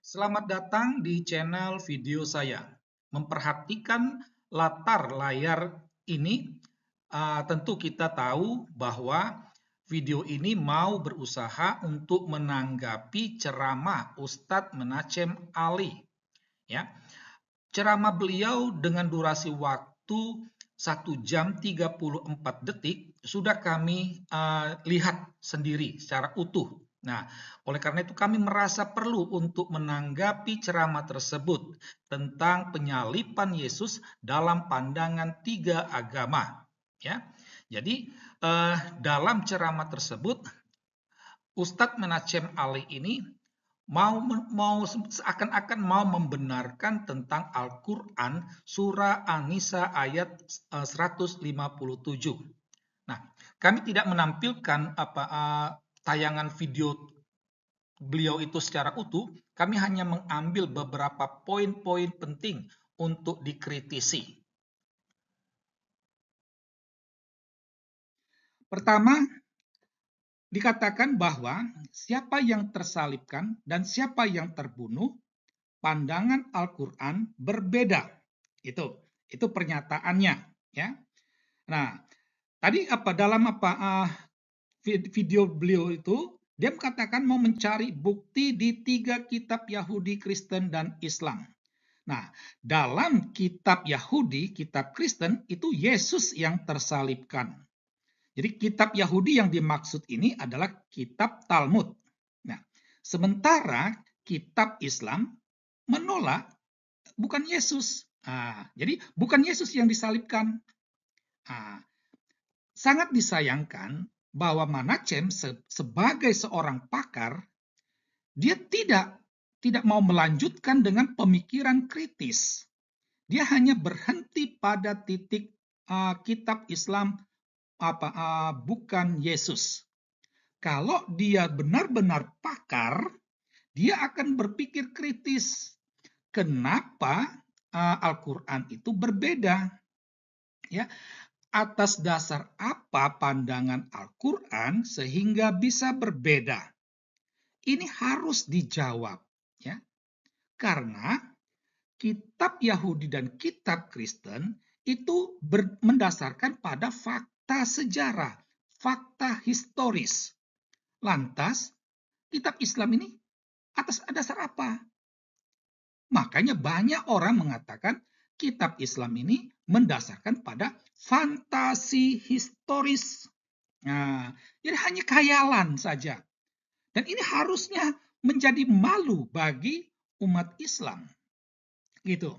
Selamat datang di channel video saya. Memperhatikan latar layar ini, tentu kita tahu bahwa video ini mau berusaha untuk menanggapi ceramah Ustadz Menachem Ali. Ya, ceramah beliau dengan durasi waktu 1 jam 34 detik sudah kami lihat sendiri secara utuh. Nah, oleh karena itu kami merasa perlu untuk menanggapi ceramah tersebut tentang penyaliban Yesus dalam pandangan tiga agama. Ya, jadi dalam ceramah tersebut Ustadz Menachem Ali ini seakan-akan mau membenarkan tentang Al-Quran surah An-Nisa ayat 157. Nah, kami tidak menampilkan tayangan video beliau itu secara utuh, kami hanya mengambil beberapa poin-poin penting untuk dikritisi. Pertama, dikatakan bahwa siapa yang tersalibkan dan siapa yang terbunuh, pandangan Al-Quran berbeda. Itu pernyataannya, ya. Nah, tadi dalam video beliau itu dia mengatakan mau mencari bukti di 3 kitab Yahudi, Kristen, dan Islam. Nah, dalam kitab Yahudi, kitab Kristen itu Yesus yang tersalibkan. Jadi kitab Yahudi yang dimaksud ini adalah kitab Talmud. Nah, sementara kitab Islam menolak bukan Yesus. Jadi bukan Yesus yang disalibkan. Sangat disayangkan bahwa Menachem sebagai seorang pakar, dia tidak mau melanjutkan dengan pemikiran kritis. Dia hanya berhenti pada titik kitab Islam bukan Yesus. Kalau dia benar-benar pakar, dia akan berpikir kritis. Kenapa Al-Quran itu berbeda? Ya, atas dasar apa pandangan Al-Quran sehingga bisa berbeda? Ini harus dijawab, ya. Karena kitab Yahudi dan kitab Kristen itu mendasarkan pada fakta sejarah, fakta historis. Lantas, kitab Islam ini atas dasar apa? Makanya banyak orang mengatakan kitab Islam ini mendasarkan pada fantasi historis. Nah, jadi hanya khayalan saja. Dan ini harusnya menjadi malu bagi umat Islam. Gitu.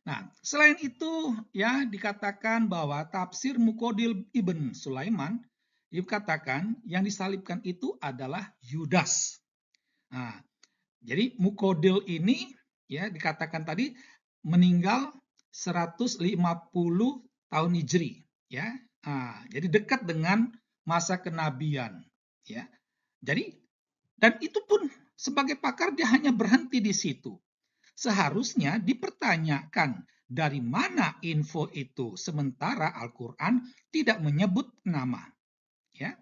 Nah, selain itu ya dikatakan bahwa tafsir Muqodil Ibn Sulaiman dikatakan yang disalibkan itu adalah Yudas. Nah, jadi Muqodil ini ya dikatakan tadi meninggal 150 tahun Hijri, ya. Jadi dekat dengan masa kenabian, ya. Jadi dan itu pun sebagai pakar dia hanya berhenti di situ. Seharusnya dipertanyakan dari mana info itu sementara Al-Quran tidak menyebut nama, ya.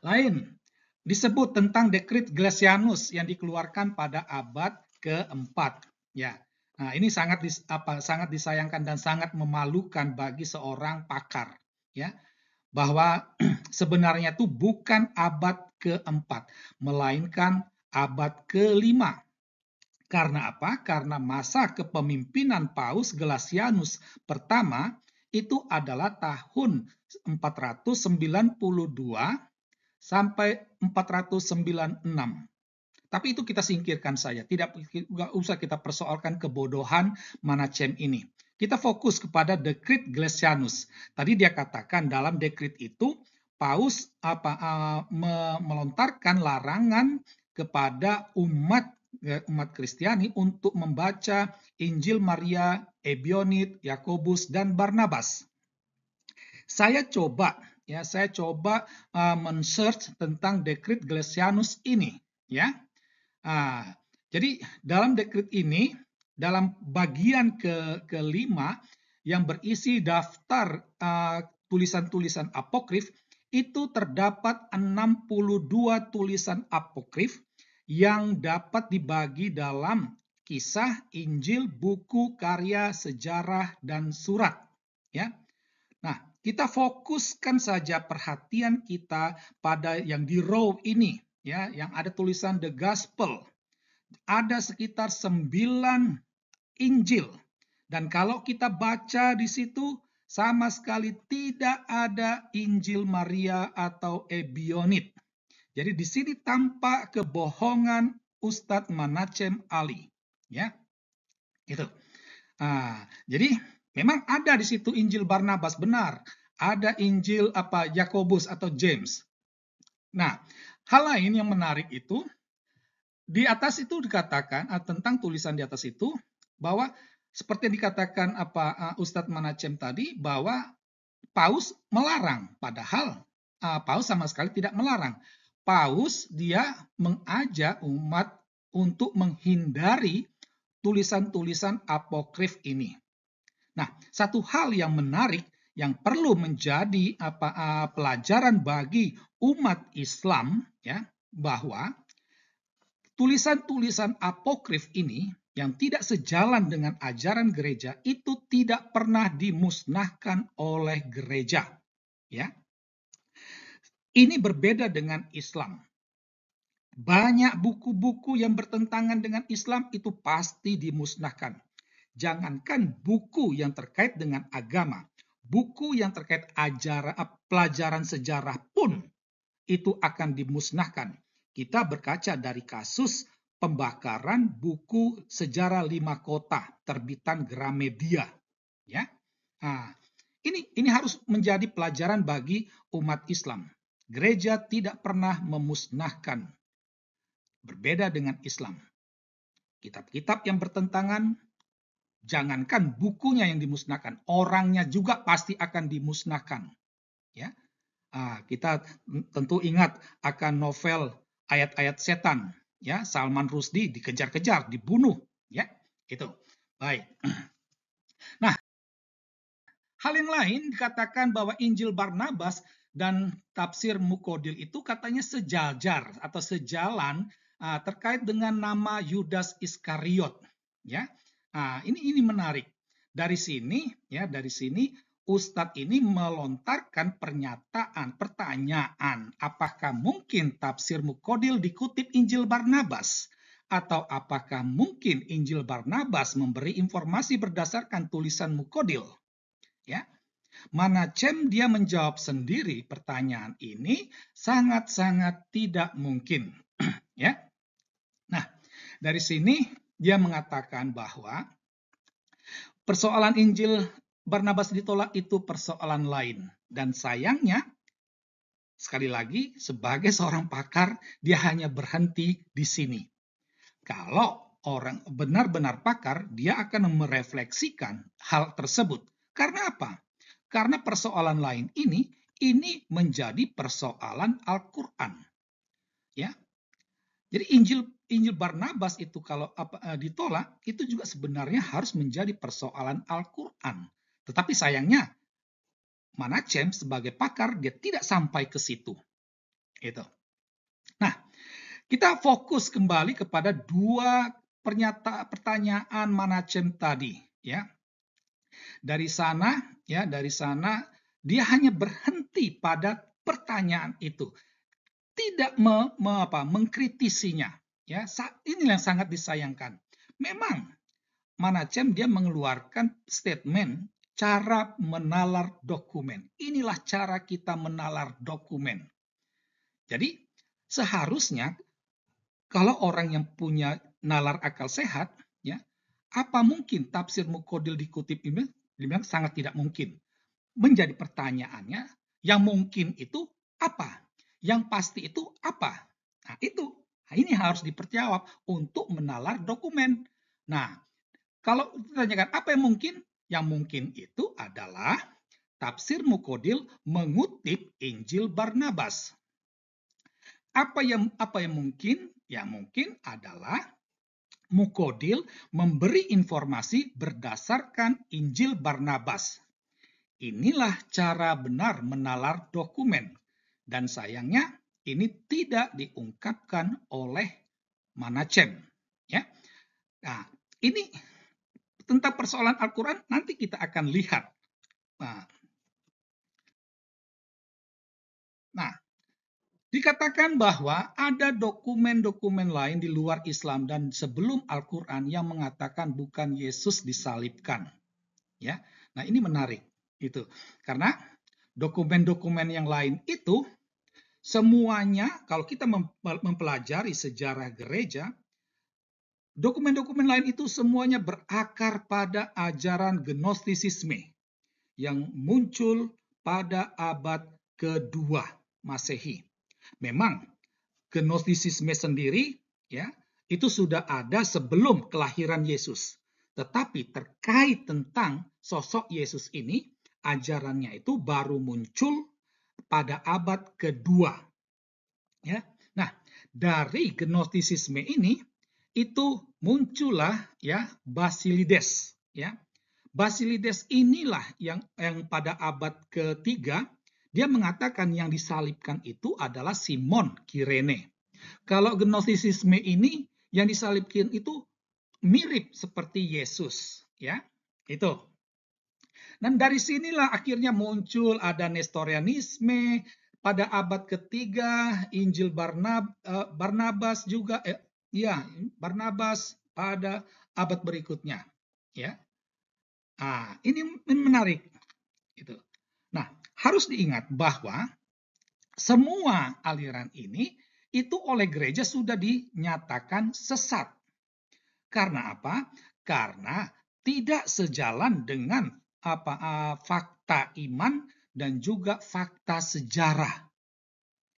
Lain disebut tentang dekret Gelasianus yang dikeluarkan pada abad keempat, ya. Nah, ini sangat disayangkan dan sangat memalukan bagi seorang pakar, ya, bahwa sebenarnya itu bukan abad keempat, melainkan abad kelima. Karena apa? Karena masa kepemimpinan Paus Gelasianus pertama itu adalah tahun 492 sampai 496. Tapi itu kita singkirkan saja, tidak usah kita persoalkan kebodohan Menachem ini. Kita fokus kepada dekret Gelasianus. Tadi dia katakan dalam dekret itu Paus melontarkan larangan kepada umat Kristiani untuk membaca Injil Maria, Ebionit, Yakobus, dan Barnabas. Saya coba men-search tentang dekret Gelasianus ini, ya. Jadi dalam dekret ini, dalam bagian kelima yang berisi daftar tulisan-tulisan apokrif, itu terdapat 62 tulisan apokrif yang dapat dibagi dalam kisah, Injil, buku, karya, sejarah, dan surat. Ya. Nah, kita fokuskan saja perhatian kita pada yang di row ini, ya, yang ada tulisan The Gospel. Ada sekitar 9 Injil. Dan kalau kita baca di situ, sama sekali tidak ada Injil Maria atau Ebionit. Jadi di sini tampak kebohongan Ustadz Manachem Ali. Ya, itu. Jadi memang ada di situ Injil Barnabas, benar. Ada Injil Yakobus atau James. Nah, hal lain yang menarik itu di atas itu dikatakan tentang tulisan di atas itu bahwa seperti yang dikatakan Ustadz Manachem tadi bahwa Paus melarang, padahal Paus sama sekali tidak melarang. Paus dia mengajak umat untuk menghindari tulisan-tulisan apokrif ini. Nah, satu hal yang menarik yang perlu menjadi pelajaran bagi umat Islam, ya, bahwa tulisan-tulisan apokrif ini yang tidak sejalan dengan ajaran gereja itu tidak pernah dimusnahkan oleh gereja, ya. Ini berbeda dengan Islam. Banyak buku-buku yang bertentangan dengan Islam itu pasti dimusnahkan. Jangankan buku yang terkait dengan agama, buku yang terkait pelajaran sejarah pun itu akan dimusnahkan. Kita berkaca dari kasus pembakaran buku Sejarah 5 Kota terbitan Gramedia, ya. Nah, ini harus menjadi pelajaran bagi umat Islam. Gereja tidak pernah memusnahkan. Berbeda dengan Islam. Kitab-kitab yang bertentangan, jangankan bukunya yang dimusnahkan, orangnya juga pasti akan dimusnahkan. Ya, kita tentu ingat akan novel Ayat-ayat Setan, ya, Salman Rushdie dikejar-kejar, dibunuh, ya, itu. Baik. Nah, hal yang lain dikatakan bahwa Injil Barnabas dan tafsir Mukodil itu katanya sejajar atau sejalan terkait dengan nama Yudas Iskariot, ya. Ini menarik. Dari sini Ustadz ini melontarkan pertanyaan, apakah mungkin tafsir Mukodil dikutip Injil Barnabas? Atau apakah mungkin Injil Barnabas memberi informasi berdasarkan tulisan Mukodil? Ya, Manachem dia menjawab sendiri pertanyaan ini sangat-sangat tidak mungkin. Ya. Nah, dari sini dia mengatakan bahwa persoalan Injil Barnabas ditolak itu persoalan lain. Dan sayangnya, sekali lagi, sebagai seorang pakar, dia hanya berhenti di sini. Kalau orang benar-benar pakar, dia akan merefleksikan hal tersebut. Karena apa? Karena persoalan lain ini menjadi persoalan Al-Quran. Ya, jadi Injil Barnabas itu kalau ditolak, itu juga sebenarnya harus menjadi persoalan Al-Quran. Tetapi sayangnya, Manachem sebagai pakar, dia tidak sampai ke situ. Itu. Nah, kita fokus kembali kepada dua pertanyaan Manachem tadi. Ya. Dari sana dia hanya berhenti pada pertanyaan itu, tidak mengkritisinya. Ya, ini yang sangat disayangkan. Memang Manachem dia mengeluarkan statement cara menalar dokumen. Inilah cara kita menalar dokumen. Jadi seharusnya kalau orang yang punya nalar akal sehat, ya, apa mungkin tafsir Mukodil dikutip ini? Dibilang sangat tidak mungkin. Menjadi pertanyaannya, yang mungkin itu apa? Yang pasti itu apa? Nah, itu. Nah, ini harus diperjawab untuk menalar dokumen. Nah, kalau ditanyakan apa yang mungkin? Yang mungkin itu adalah tafsir Mukodil mengutip Injil Barnabas. Apa yang mungkin? Yang mungkin adalah Mukodil memberi informasi berdasarkan Injil Barnabas. Inilah cara benar menalar dokumen. Dan sayangnya ini tidak diungkapkan oleh Menachem. Ya. Nah, ini tentang persoalan Al-Quran nanti kita akan lihat. Nah, dikatakan bahwa ada dokumen-dokumen lain di luar Islam dan sebelum Al-Quran yang mengatakan bukan Yesus disalibkan. Ya, nah ini menarik itu karena dokumen-dokumen yang lain itu semuanya kalau kita mempelajari sejarah gereja, dokumen-dokumen lain itu semuanya berakar pada ajaran Gnostisisme yang muncul pada abad kedua Masehi. Memang Gnostisisme sendiri ya itu sudah ada sebelum kelahiran Yesus. Tetapi terkait tentang sosok Yesus ini, ajarannya itu baru muncul pada abad kedua. Ya. Nah, dari Gnostisisme ini itu muncullah ya Basilides ya. Basilides inilah yang pada abad ketiga dia mengatakan yang disalibkan itu adalah Simon Kirene. Kalau Gnostisisme ini yang disalibkan itu mirip seperti Yesus ya. Itu. Dan dari sinilah akhirnya muncul ada Nestorianisme pada abad ketiga, Injil Barnabas juga Barnabas pada abad berikutnya ya. Ini menarik itu. Nah, harus diingat bahwa semua aliran ini itu oleh gereja sudah dinyatakan sesat. Karena apa? Karena tidak sejalan dengan fakta iman dan juga fakta sejarah.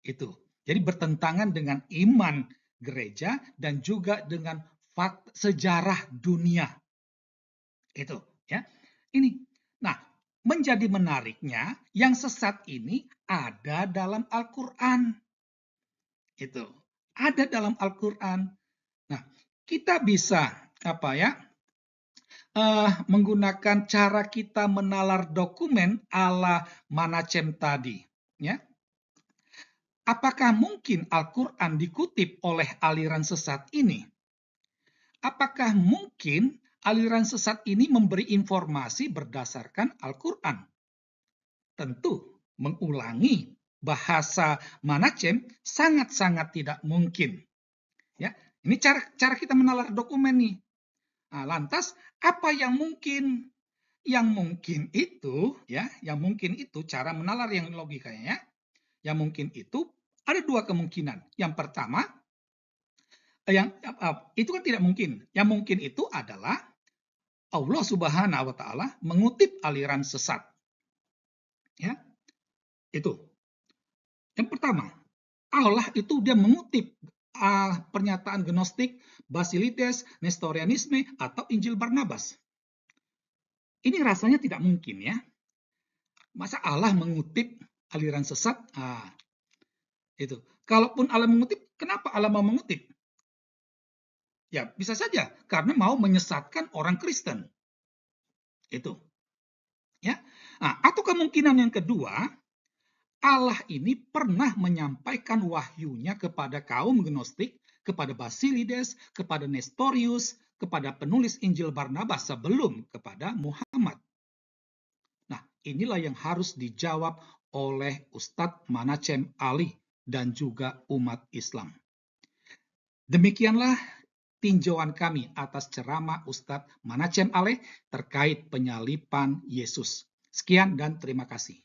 Itu. Jadi bertentangan dengan iman gereja dan juga dengan fakta sejarah dunia. Itu, ya. Ini. Nah, menjadi menariknya yang sesat ini ada dalam Al-Qur'an. Itu. Ada dalam Al-Qur'an. Nah, kita bisa menggunakan cara kita menalar dokumen ala Menachem tadi, ya. Apakah mungkin Al-Qur'an dikutip oleh aliran sesat ini? Apakah mungkin aliran sesat ini memberi informasi berdasarkan Al-Qur'an? Tentu, mengulangi bahasa Menachem sangat-sangat tidak mungkin. Ya, ini cara kita menalar dokumen nih. Nah, lantas apa yang mungkin? Yang mungkin itu, ya, yang mungkin itu cara menalar yang logikanya. Yang mungkin itu ada dua kemungkinan. Yang pertama, itu kan tidak mungkin. Yang mungkin itu adalah Allah Subhanahu wa taala mengutip aliran sesat. Ya. Itu. Yang pertama, Allah itu dia mengutip pernyataan Gnostik, Basilides, Nestorianisme atau Injil Barnabas. Ini rasanya tidak mungkin ya. Masa Allah mengutip aliran sesat? Itu. Kalaupun Allah mengutip, kenapa Allah mau mengutip? Ya, bisa saja karena mau menyesatkan orang Kristen. Itu. Ya. Atau kemungkinan yang kedua, Allah ini pernah menyampaikan wahyunya kepada kaum Gnostik, kepada Basilides, kepada Nestorius, kepada penulis Injil Barnabas sebelum kepada Muhammad. Nah, inilah yang harus dijawab oleh Ustadz Menachem Ali dan juga umat Islam. Demikianlah tinjauan kami atas ceramah Ustadz Menachem Ali terkait penyaliban Yesus. Sekian dan terima kasih.